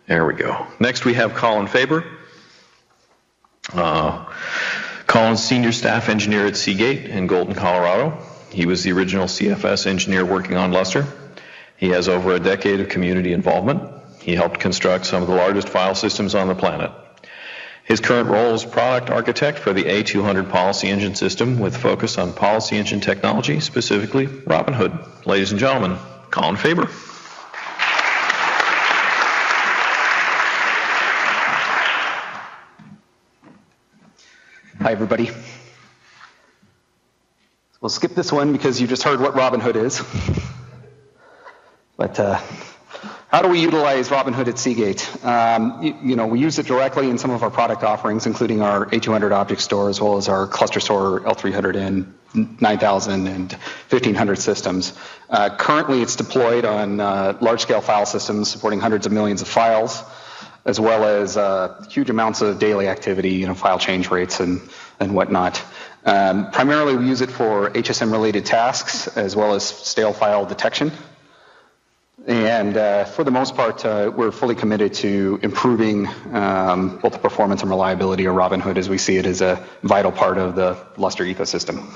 There we go. Next we have Colin Faber. Colin's senior staff engineer at SEAGATE in Golden, Colorado. He was the original CFS engineer working on Lustre. He has over a decade of community involvement. He helped construct some of the largest file systems on the planet. His current role is product architect for the A200 Policy Engine system with focus on Policy Engine technology, specifically Robinhood. Ladies and gentlemen, Colin Faber. Hi, everybody. We'll skip this one because you just heard what Robinhood is. But how do we utilize Robinhood at SEAGATE? We use it directly in some of our product offerings, including our A200 object store, as well as our cluster store L300 and 9000 and 1500 systems. Currently, it's deployed on large-scale file systems supporting hundreds of millions of files, as well as huge amounts of daily activity, file change rates and whatnot. Primarily, we use it for HSM-related tasks, as well as stale file detection. And for the most part, we're fully committed to improving both the performance and reliability of Robinhood, as we see it as a vital part of the Lustre ecosystem.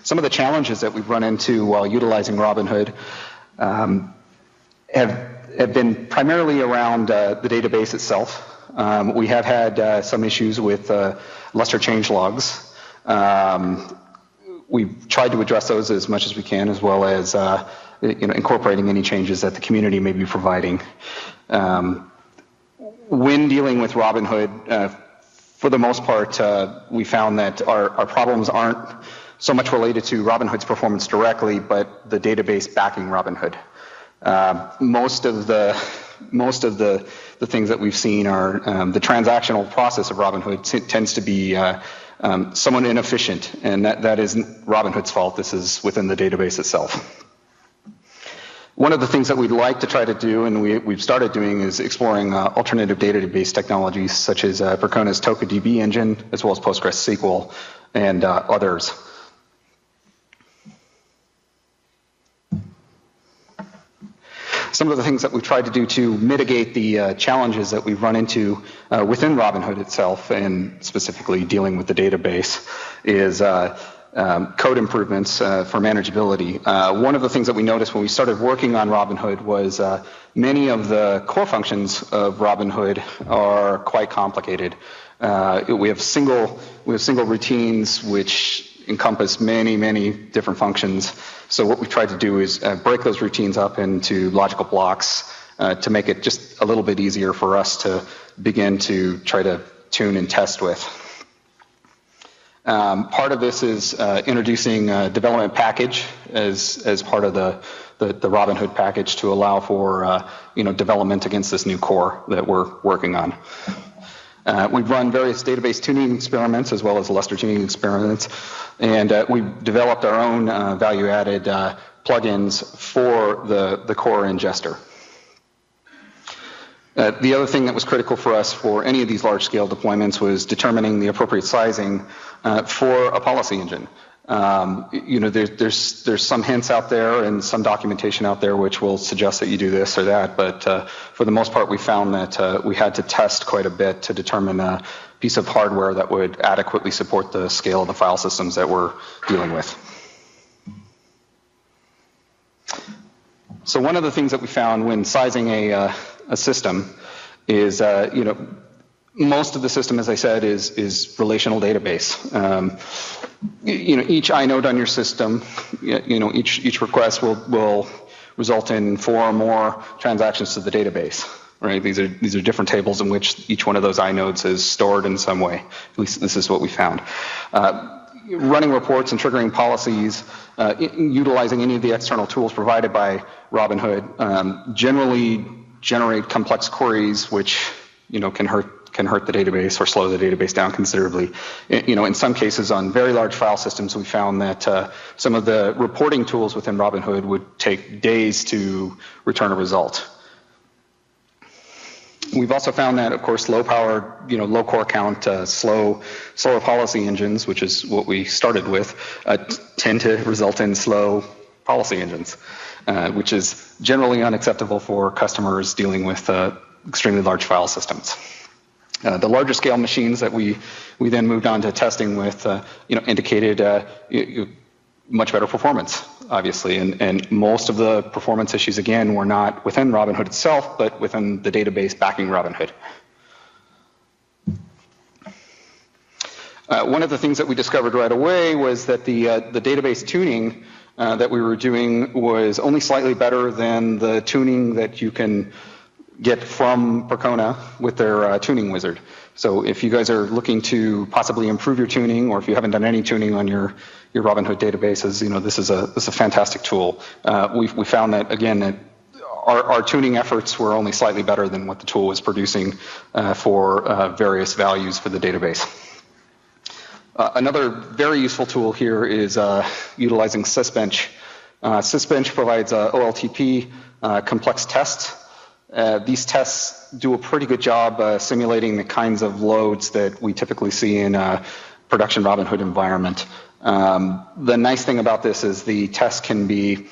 Some of the challenges that we've run into while utilizing Robinhood have been primarily around the database itself. We have had some issues with Lustre changelogs. We've tried to address those as much as we can, as well as incorporating any changes that the community may be providing. When dealing with Robinhood, for the most part, we found that our problems aren't so much related to Robinhood's performance directly, but the database backing Robinhood. Most of the things that we've seen are the transactional process of Robinhood tends to be somewhat inefficient, and that isn't Robinhood's fault. This is within the database itself. One of the things that we'd like to try to do, and we've started doing, is exploring alternative database technologies such as Percona's TokaDB engine, as well as PostgreSQL and others. Some of the things that we've tried to do to mitigate the challenges that we've run into within Robinhood itself, and specifically dealing with the database, is code improvements for manageability. One of the things that we noticed when we started working on Robinhood was many of the core functions of Robinhood are quite complicated. We have single routines which encompass many different functions. So what we tried to do is break those routines up into logical blocks to make it just a little bit easier for us to begin to try to tune and test with. Part of this is introducing a development package as part of the Robinhood package to allow for development against this new core that we're working on. We've run various database tuning experiments as well as Lustre tuning experiments, and we've developed our own value-added plugins for the core ingester. The other thing that was critical for us for any of these large-scale deployments was determining the appropriate sizing for a policy engine. There's some hints out there and some documentation out there which will suggest that you do this or that, but for the most part we found that we had to test quite a bit to determine a piece of hardware that would adequately support the scale of the file systems that we're dealing with. So one of the things that we found when sizing a system is, most of the system, as I said, is relational database. Each inode on your system, each request will result in 4 or more transactions to the database. Right? These are different tables in which each one of those inodes is stored in some way. At least this is what we found. Running reports and triggering policies, utilizing any of the external tools provided by Robinhood, generally generate complex queries which can hurt the database or slow the database down considerably. In some cases on very large file systems, we found that some of the reporting tools within Robinhood would take days to return a result. We've also found that, of course, low power, low core count, slower policy engines, which is what we started with, tend to result in slow policy engines, which is generally unacceptable for customers dealing with extremely large file systems. The larger scale machines that we then moved on to testing with, indicated much better performance, obviously, and most of the performance issues, again, were not within Robinhood itself, but within the database backing Robinhood. One of the things that we discovered right away was that the database tuning that we were doing was only slightly better than the tuning that you can get from Percona with their tuning wizard. So if you guys are looking to possibly improve your tuning, or if you haven't done any tuning on your Robinhood databases, this is a fantastic tool. We found that, again, that our tuning efforts were only slightly better than what the tool was producing for various values for the database. Another very useful tool here is utilizing Sysbench. Sysbench provides OLTP complex tests. These tests do a pretty good job simulating the kinds of loads that we typically see in a production Robinhood environment. The nice thing about this is the test can be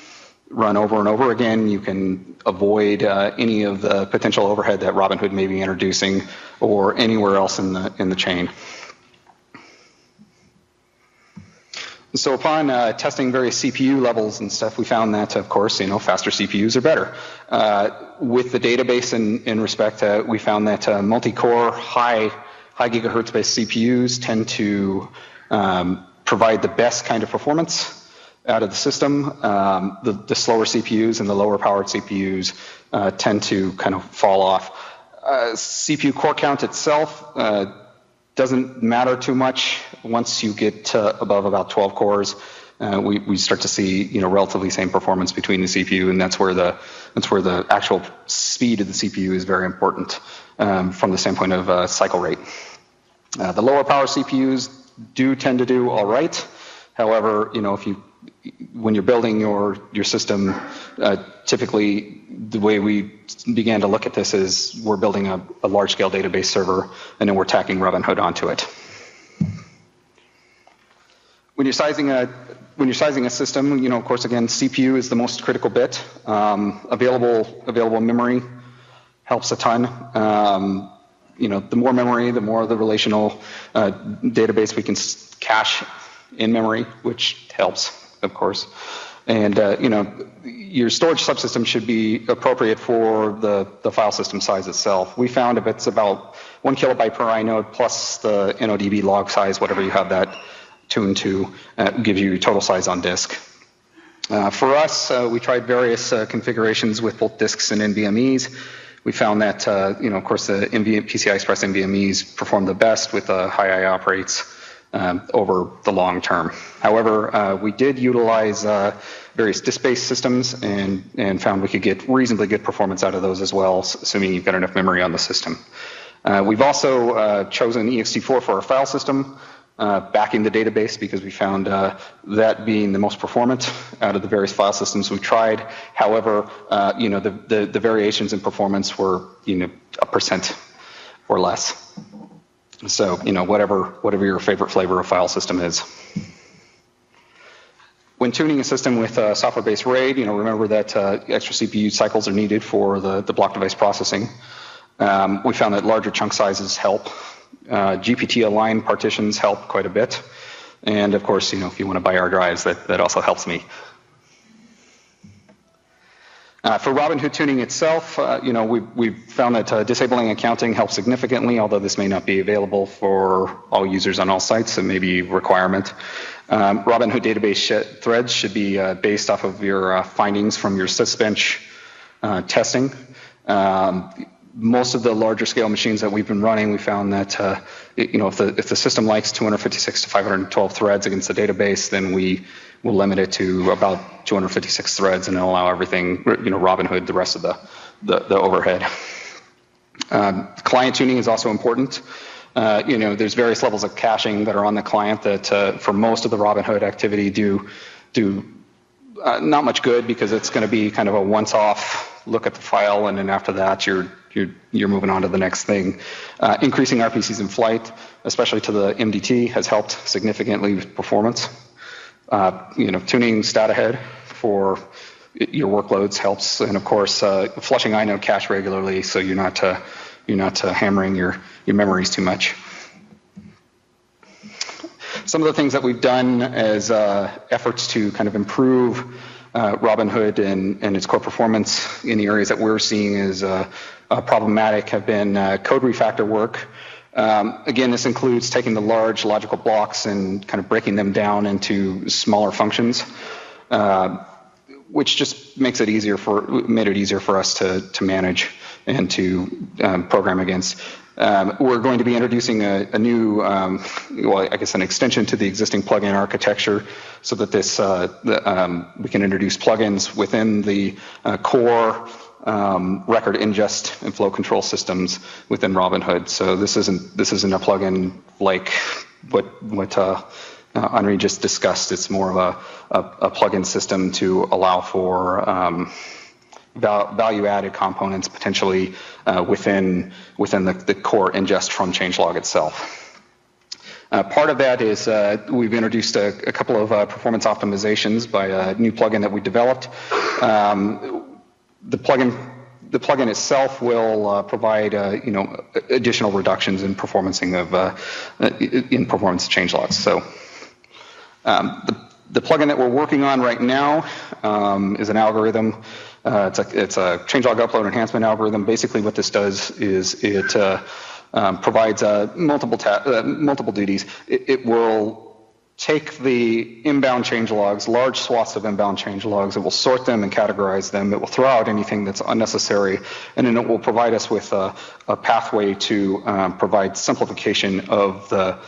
run over and over again. You can avoid any of the potential overhead that Robinhood may be introducing or anywhere else in the chain. So upon testing various CPU levels and stuff, we found that, of course, faster CPUs are better. With the database in respect, we found that multi-core, high gigahertz-based CPUs tend to provide the best kind of performance out of the system. The slower CPUs and the lower powered CPUs tend to kind of fall off. CPU core count itself doesn't matter too much. Once you get above about 12 cores, we start to see relatively same performance between the CPU, and that's where the actual speed of the CPU is very important from the standpoint of cycle rate. The lower power CPUs do tend to do all right. However, when you're building your system, typically the way we began to look at this is we're building a large-scale database server, and then we're tacking Robinhood onto it. When you're sizing a system, of course, again, CPU is the most critical bit. Available memory helps a ton. The more memory, the more the relational database we can cache in memory, which helps, of course. And your storage subsystem should be appropriate for the file system size itself. We found if it's about 1 kilobyte per inode plus the NODB log size, whatever you have that tuned to, gives you total size on disk. For us, we tried various configurations with both disks and NVMEs. We found that, of course, the PCI Express NVMEs perform the best with the high IOP rates over the long term. However, we did utilize various disk-based systems and found we could get reasonably good performance out of those as well, assuming you've got enough memory on the system. We've also chosen ext4 for our file system, backing the database, because we found that being the most performant out of the various file systems we tried. However, the variations in performance were 1% or less. So, whatever your favorite flavor of file system is. When tuning a system with software-based RAID, remember that extra CPU cycles are needed for the block device processing. We found that larger chunk sizes help. GPT-aligned partitions help quite a bit. And of course, if you want to buy our drives, that also helps me. For Robinhood tuning itself, we've found that disabling accounting helps significantly, although this may not be available for all users on all sites. It may be a requirement. Robinhood database threads should be based off of your findings from your Sysbench testing. Most of the larger scale machines that we've been running, we found that if the system likes 256 to 512 threads against the database, then we will limit it to about 256 threads and allow everything, Robinhood, the rest of the overhead. Client tuning is also important. There's various levels of caching that are on the client that for most of the Robinhood activity do not much good, because it's going to be kind of a once-off look at the file, and then after that you're moving on to the next thing. Increasing RPCs in flight, especially to the MDT, has helped significantly with performance. Tuning stat ahead for your workloads helps, and of course, flushing inode cache regularly so you're not hammering your memories too much. Some of the things that we've done as efforts to kind of improve Robinhood and its core performance in the areas that we're seeing as problematic have been code refactor work. Again, this includes taking the large logical blocks and kind of breaking them down into smaller functions, which just made it easier for us to manage and to program against. We're going to be introducing a new, well, I guess an extension to the existing plugin architecture so that this we can introduce plugins within the core record ingest and flow control systems within Robinhood. So this isn't a plugin like what Henri just discussed. It's more of a plugin system to allow for value-added components potentially within the core ingest from changelog itself. Part of that is we've introduced a couple of performance optimizations by a new plugin that we developed. The plugin itself will provide additional reductions in performance changelogs. So the plugin that we're working on right now is an algorithm. It's a changelog upload enhancement algorithm. Basically, what this does is it provides multiple duties. It will take the inbound changelogs, large swaths of inbound changelogs. It will sort them and categorize them. It will throw out anything that's unnecessary, and then it will provide us with a pathway to provide simplification of the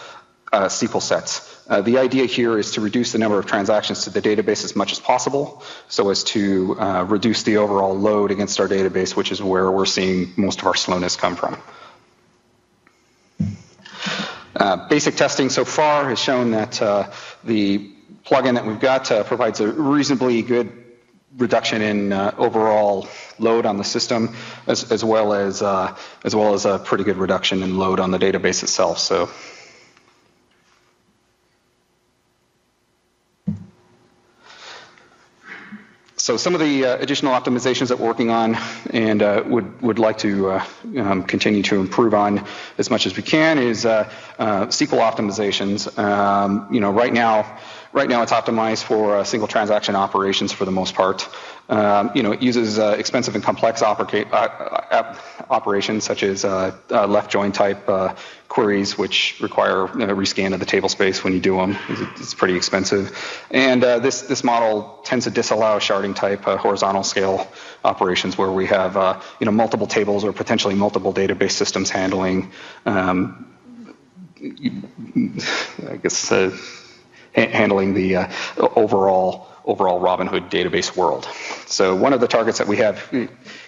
SQL sets. The idea here is to reduce the number of transactions to the database as much as possible so as to reduce the overall load against our database, which is where we're seeing most of our slowness come from. Basic testing so far has shown that the plugin that we've got provides a reasonably good reduction in overall load on the system, as well as a pretty good reduction in load on the database itself. So some of the additional optimizations that we're working on and would like to continue to improve on as much as we can is SQL optimizations. Right now it's optimized for single transaction operations for the most part. It uses expensive and complex operations such as left join type queries, which require a rescan of the table space when you do them. It's pretty expensive. And this model tends to disallow sharding type horizontal scale operations where we have multiple tables or potentially multiple database systems handling handling the overall Robinhood database world. So one of the targets that we have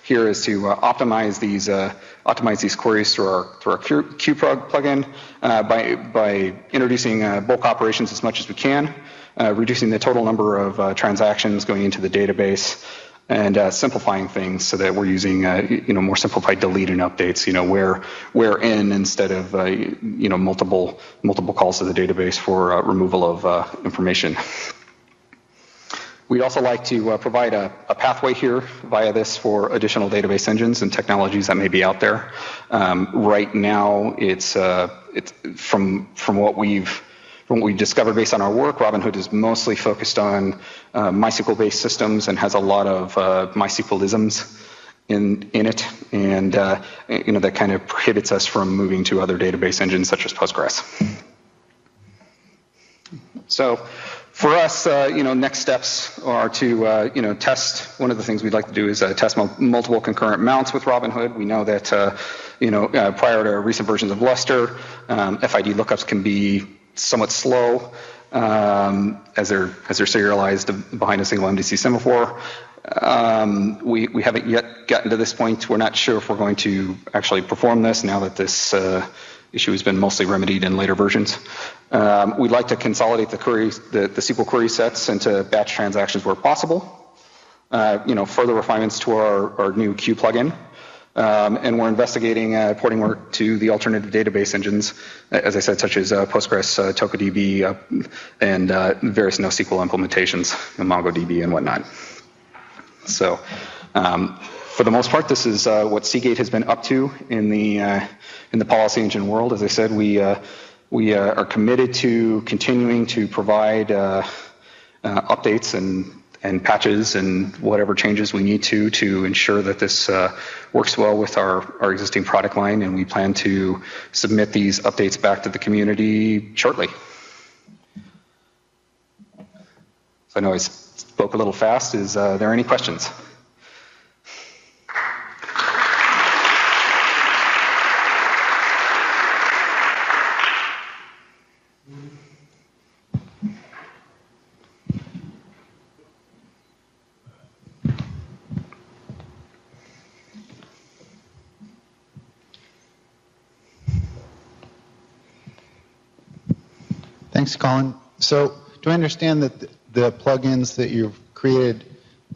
here is to optimize these queries through our QProg plugin by introducing bulk operations as much as we can, reducing the total number of transactions going into the database, and simplifying things so that we're using more simplified delete and updates, where in instead of multiple calls to the database for removal of information. We'd also like to provide a pathway here via this for additional database engines and technologies that may be out there. Right now, it's from what we've discovered based on our work, Robinhood is mostly focused on MySQL-based systems and has a lot of MySQL-isms in it, and that kind of prohibits us from moving to other database engines such as Postgres. So for us, next steps are to test. One of the things we'd like to do is test multiple concurrent mounts with Robinhood. We know that prior to recent versions of Lustre, FID lookups can be somewhat slow as they're serialized behind a single MDC semaphore. We haven't yet gotten to this point. We're not sure if we're going to actually perform this now that this issue has been mostly remedied in later versions. We'd like to consolidate the SQL query sets into batch transactions where possible. Further refinements to our new Q plugin. and we're investigating porting work to the alternative database engines, as I said, such as Postgres, TokuDB, and various NoSQL implementations, MongoDB and whatnot. So for the most part, this is what Seagate has been up to in the policy engine world. As I said, we are committed to continuing to provide updates and patches and whatever changes we need to ensure that this works well with our existing product line, and we plan to submit these updates back to the community shortly. So I know I spoke a little fast. Is there any questions? Thanks, Colin. So do I understand that the plugins that you've created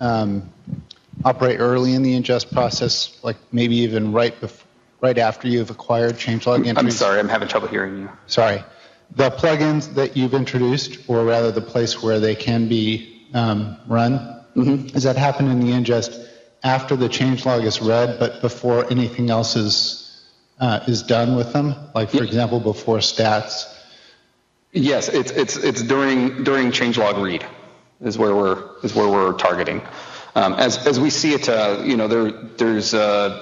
operate early in the ingest process, like maybe even right after you've acquired changelog entries? I'm sorry, I'm having trouble hearing you. Sorry. The plugins that you've introduced, or rather the place where they can be run, does that happen in the ingest after the changelog is read, but before anything else is done with them? Like, for example, before stats? Yes, it's during changelog read is where we're targeting. As we see it, there's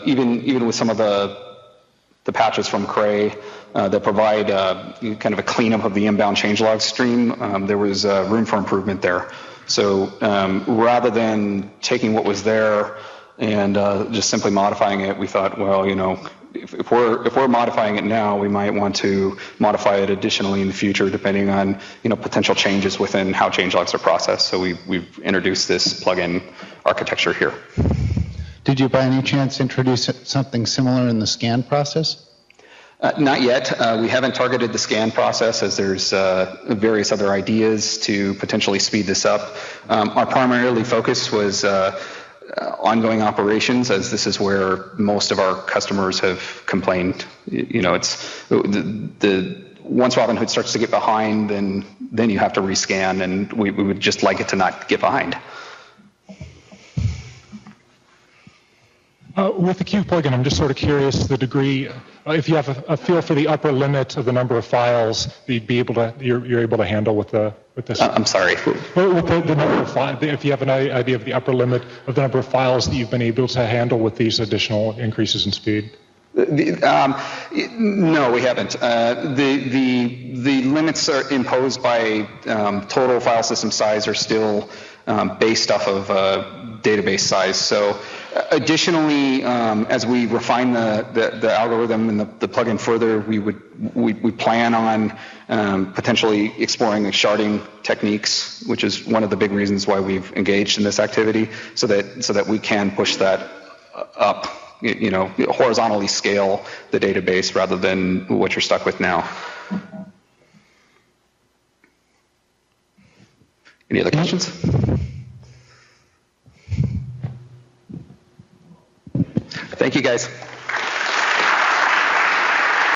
even with some of the patches from Cray that provide kind of a cleanup of the inbound changelog stream, there was room for improvement there. So rather than taking what was there and just simply modifying it, we thought, well, if we're modifying it now, we might want to modify it additionally in the future, depending on potential changes within how changelogs are processed. So we've introduced this plugin architecture here. Did you by any chance introduce something similar in the scan process? Not yet. We haven't targeted the scan process, as there's various other ideas to potentially speed this up. Our primarily focus was ongoing operations, as this is where most of our customers have complained. It's once Robinhood starts to get behind, then you have to rescan, and we would just like it to not get behind. With the Q plugin, I'm just sort of curious the degree, if you have a feel for the upper limit of the number of files that you're able to handle with this. I'm sorry. With the number of files, if you have an idea of the upper limit of the number of files that you've been able to handle with these additional increases in speed. No, we haven't. The limits are imposed by total file system size are still based off of database size. So additionally, as we refine the algorithm and the plugin further, we plan on potentially exploring the sharding techniques, which is one of the big reasons why we've engaged in this activity, so that we can push that up, horizontally scale the database rather than what you're stuck with now. Any other questions? Thank you, guys.